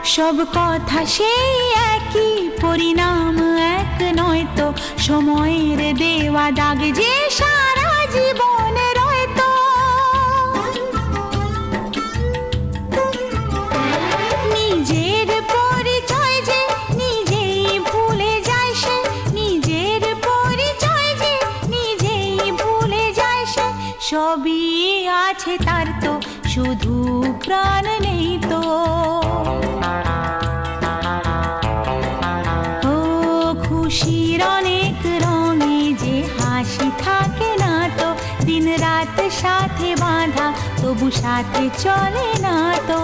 সব কথা সেই একই, পরিণাম এক নয় তো, সময়ের দেওয়া দাগ যে সারা জীবন রয়তো। নিজের পরিচয় যে নিজেই ভুলে যায় সে, নিজের পরিচয় যে নিজেই ভুলে যায় সে। সবই আছে তার তো, শুধু প্রাণ নেই তো। ও খুশির অনেক রঙে যে হাসি থাকে না তো, দিন রাত সাথে বাঁধা তবু সাথে চলে না তো।